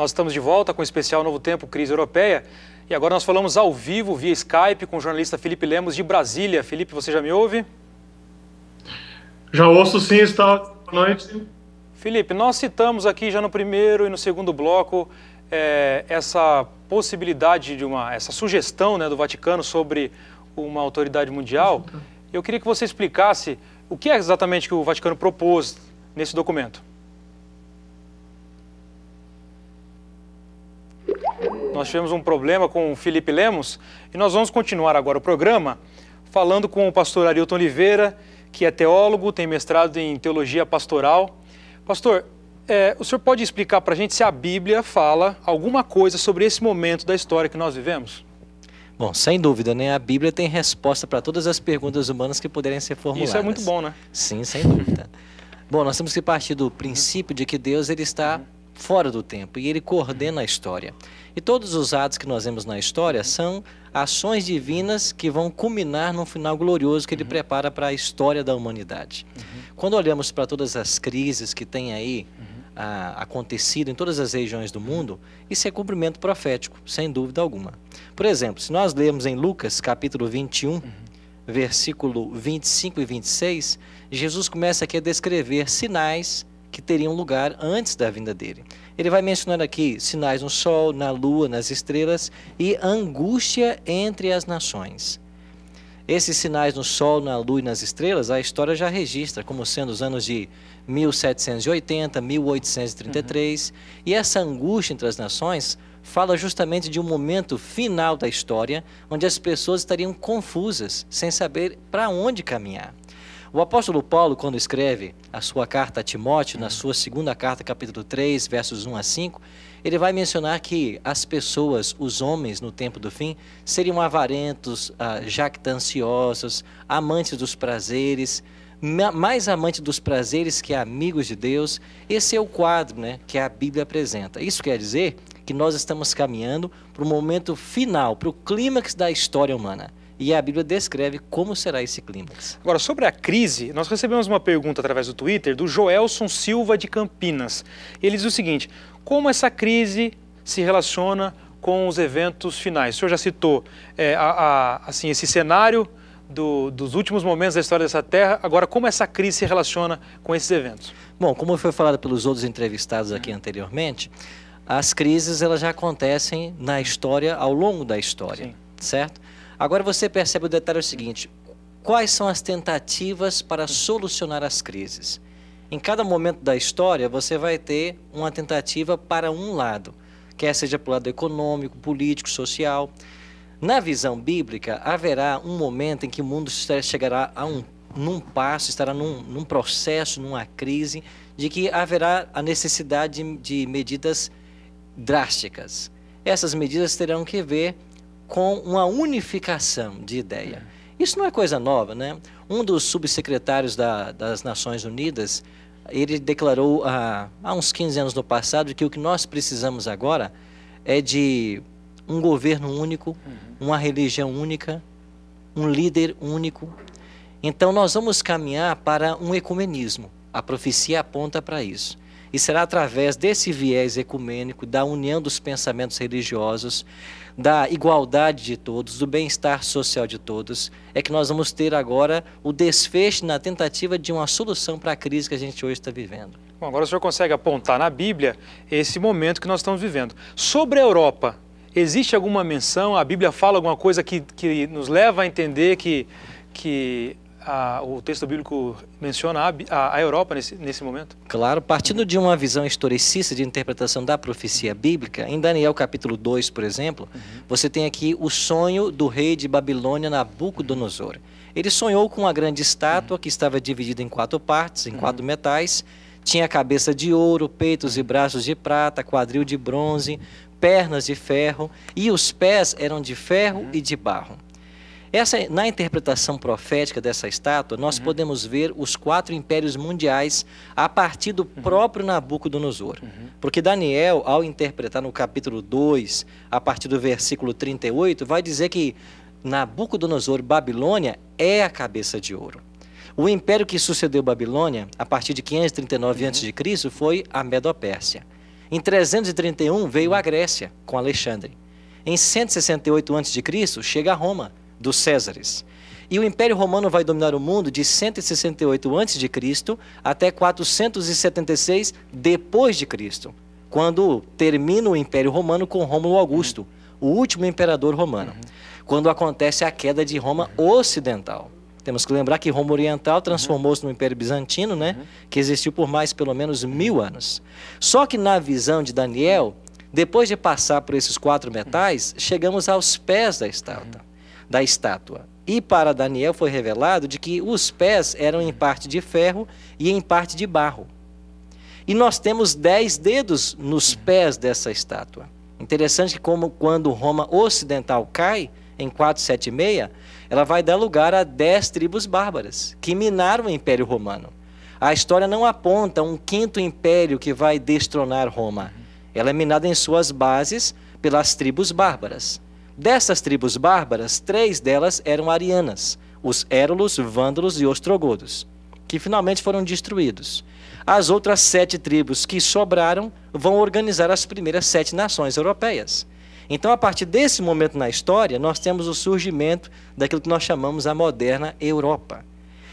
Nós estamos de volta com o especial Novo Tempo, Crise Europeia. E agora nós falamos ao vivo, via Skype, com o jornalista Felipe Lemos, de Brasília. Felipe, você já me ouve? Já ouço sim, está. Boa noite. Felipe, nós citamos aqui já no primeiro e no segundo bloco essa possibilidade de essa sugestão, né, do Vaticano sobre uma autoridade mundial. Eu queria que você explicasse o que é exatamente que o Vaticano propôs nesse documento. Nós tivemos um problema com o Felipe Lemos e nós vamos continuar agora o programa falando com o pastor Arilton Oliveira, que é teólogo, tem mestrado em teologia pastoral. Pastor, o senhor pode explicar para a gente se a Bíblia fala alguma coisa sobre esse momento da história que nós vivemos? Bom, sem dúvida, né? A Bíblia tem resposta para todas as perguntas humanas que puderem ser formuladas. Isso é muito bom, né? Sim, sem dúvida. Bom, nós temos que partir do princípio de que Deus ele está fora do tempo e ele coordena a história. E todos os atos que nós vemos na história são ações divinas que vão culminar num final glorioso que ele prepara para a história da humanidade. Quando olhamos para todas as crises que tem aí acontecido em todas as regiões do mundo, isso é cumprimento profético, sem dúvida alguma. Por exemplo, se nós lermos em Lucas, capítulo 21, versículo 25 e 26, Jesus começa aqui a descrever sinais que teriam lugar antes da vinda dele. Ele vai mencionar aqui sinais no sol, na lua, nas estrelas e angústia entre as nações. Esses sinais no sol, na lua e nas estrelas, a história já registra como sendo os anos de 1780, 1833, e essa angústia entre as nações fala justamente de um momento final da história, onde as pessoas estariam confusas, sem saber para onde caminhar. O apóstolo Paulo, quando escreve a sua carta a Timóteo, na sua segunda carta, capítulo 3, versos 1 a 5, ele vai mencionar que as pessoas, os homens no tempo do fim, seriam avarentos, jactanciosos, amantes dos prazeres, mais amantes dos prazeres que amigos de Deus. Esse é o quadro, né, que a Bíblia apresenta. Isso quer dizer que nós estamos caminhando para o momento final, para o clímax da história humana. E a Bíblia descreve como será esse clímax. Agora, sobre a crise, nós recebemos uma pergunta através do Twitter do Joelson Silva de Campinas. Ele diz o seguinte: como essa crise se relaciona com os eventos finais? O senhor já citou assim, esse cenário dos últimos momentos da história dessa terra. Agora, como essa crise se relaciona com esses eventos? Bom, como foi falado pelos outros entrevistados aqui anteriormente, as crises elas já acontecem na história, ao longo da história, Sim. certo? Agora você percebe o detalhe seguinte: quais são as tentativas para solucionar as crises? Em cada momento da história você vai ter uma tentativa para um lado, quer seja para o lado econômico, político, social. Na visão bíblica, haverá um momento em que o mundo chegará num passo, estará num processo, numa crise, de que haverá a necessidade de medidas drásticas. Essas medidas terão que ver com uma unificação de ideia. Isso não é coisa nova, né? Um dos subsecretários das Nações Unidas, ele declarou há uns 15 anos no passado que o que nós precisamos agora é de um governo único, uma religião única, um líder único. Então nós vamos caminhar para um ecumenismo. A profecia aponta para isso. E será através desse viés ecumênico, da união dos pensamentos religiosos, da igualdade de todos, do bem-estar social de todos, é que nós vamos ter agora o desfecho na tentativa de uma solução para a crise que a gente hoje está vivendo. Bom, agora o senhor consegue apontar na Bíblia esse momento que nós estamos vivendo. Sobre a Europa, existe alguma menção? A Bíblia fala alguma coisa que nos leva a entender que o texto bíblico menciona a Europa nesse momento? Claro, partindo de uma visão historicista de interpretação da profecia bíblica, em Daniel capítulo 2, por exemplo, você tem aqui o sonho do rei de Babilônia, Nabucodonosor. Ele sonhou com uma grande estátua que estava dividida em 4 partes, em 4 metais, tinha cabeça de ouro, peitos e braços de prata, quadril de bronze, pernas de ferro, e os pés eram de ferro e de barro. Na interpretação profética dessa estátua, nós podemos ver os 4 impérios mundiais a partir do próprio Nabucodonosor. Porque Daniel, ao interpretar no capítulo 2, a partir do versículo 38, vai dizer que Nabucodonosor, Babilônia, é a cabeça de ouro. O império que sucedeu Babilônia, a partir de 539 a.C., foi a Medo-Pérsia. Em 331 veio a Grécia, com Alexandre. Em 168 a.C. chega a Roma, dos Césares. E o Império Romano vai dominar o mundo de 168 a.C. até 476 depois de Cristo, quando termina o Império Romano com Rômulo Augusto, o último imperador romano, quando acontece a queda de Roma Ocidental. Temos que lembrar que Roma Oriental transformou-se no Império Bizantino, né, que existiu por mais pelo menos 1000 anos. Só que na visão de Daniel, depois de passar por esses 4 metais, chegamos aos pés da estátua. E para Daniel foi revelado de que os pés eram em parte de ferro e em parte de barro. E nós temos 10 dedos nos pés dessa estátua. Interessante que como quando Roma Ocidental cai, em 476, ela vai dar lugar a 10 tribos bárbaras, que minaram o Império Romano. A história não aponta um 5º império que vai destronar Roma. Ela é minada em suas bases pelas tribos bárbaras. Dessas tribos bárbaras, 3 delas eram arianas, os érulos, vândalos e ostrogodos, que finalmente foram destruídos. As outras 7 tribos que sobraram vão organizar as primeiras 7 nações europeias. Então, a partir desse momento na história, nós temos o surgimento daquilo que nós chamamos a moderna Europa.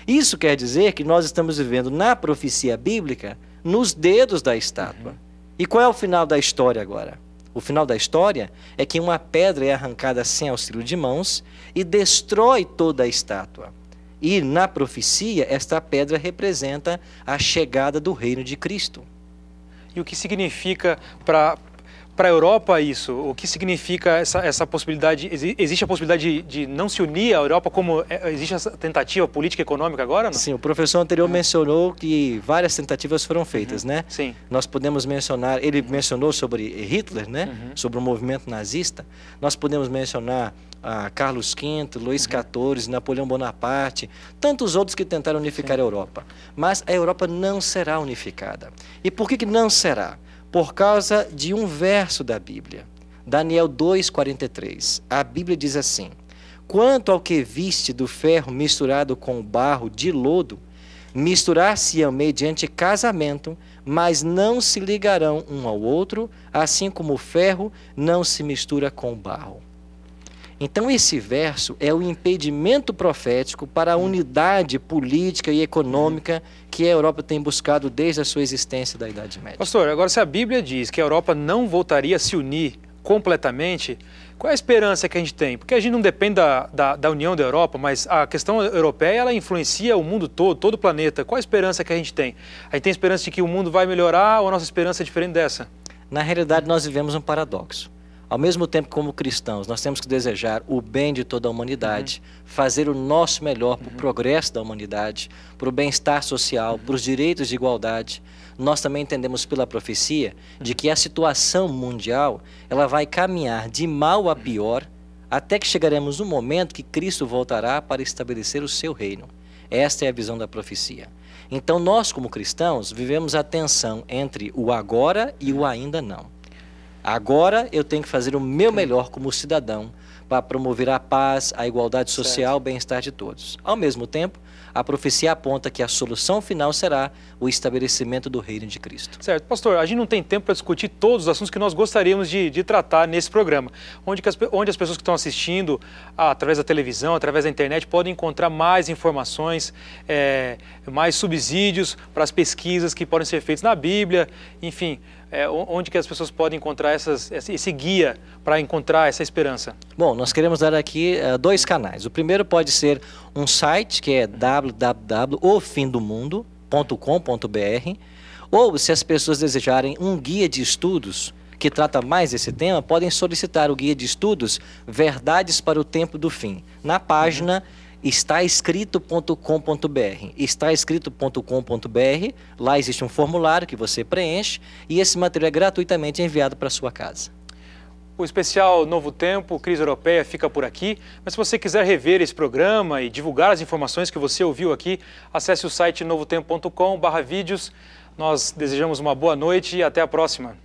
Isso quer dizer que nós estamos vivendo na profecia bíblica nos dedos da estátua. E qual é o final da história agora? O final da história é que uma pedra é arrancada sem auxílio de mãos e destrói toda a estátua. E na profecia, esta pedra representa a chegada do reino de Cristo. E o que significa para a Europa isso? O que significa essa possibilidade? Existe a possibilidade de não se unir à Europa como existe essa tentativa política e econômica agora? Não? Sim, o professor anterior mencionou que várias tentativas foram feitas, né? Sim. Nós podemos mencionar, ele mencionou sobre Hitler, né? Sobre o movimento nazista. Nós podemos mencionar Carlos V, Luís XIV, Napoleão Bonaparte, tantos outros que tentaram unificar a Europa. Mas a Europa não será unificada. E por que não será? Por causa de um verso da Bíblia, Daniel 2,43. A Bíblia diz assim: quanto ao que viste do ferro misturado com o barro de lodo, misturar-se-ão mediante casamento, mas não se ligarão um ao outro, assim como o ferro não se mistura com o barro. Então esse verso é o impedimento profético para a unidade política e econômica que a Europa tem buscado desde a sua existência da Idade Média. Pastor, agora se a Bíblia diz que a Europa não voltaria a se unir completamente, qual é a esperança que a gente tem? Porque a gente não depende da união da Europa, mas a questão europeia ela influencia o mundo todo o planeta. Qual a esperança que a gente tem? A gente tem esperança de que o mundo vai melhorar ou a nossa esperança é diferente dessa? Na realidade, nós vivemos um paradoxo. Ao mesmo tempo, como cristãos, nós temos que desejar o bem de toda a humanidade, fazer o nosso melhor para o progresso da humanidade, para o bem-estar social, para os direitos de igualdade. Nós também entendemos pela profecia de que a situação mundial ela vai caminhar de mal a pior até que chegaremos no momento que Cristo voltará para estabelecer o seu reino. Esta é a visão da profecia. Então, nós, como cristãos, vivemos a tensão entre o agora e o ainda não. Agora eu tenho que fazer o meu melhor como cidadão para promover a paz, a igualdade social, o bem-estar de todos. Ao mesmo tempo, a profecia aponta que a solução final será o estabelecimento do reino de Cristo. Certo. Pastor, a gente não tem tempo para discutir todos os assuntos que nós gostaríamos de tratar nesse programa, onde as pessoas que estão assistindo através da televisão, através da internet, podem encontrar mais informações, mais subsídios para as pesquisas que podem ser feitas na Bíblia, enfim, onde que as pessoas podem encontrar esse guia para encontrar essa esperança? Bom, nós queremos dar aqui 2 canais. O primeiro pode ser um site que é www.ofimdomundo.com.br, ou se as pessoas desejarem um guia de estudos que trata mais desse tema, podem solicitar o guia de estudos Verdades para o Tempo do Fim, na página estaescrito.com.br. Estaescrito.com.br, lá existe um formulário que você preenche e esse material é gratuitamente enviado para a sua casa. O especial Novo Tempo, Crise Europeia, fica por aqui, mas se você quiser rever esse programa e divulgar as informações que você ouviu aqui, acesse o site novotempo.com/vídeos. Nós desejamos uma boa noite e até a próxima.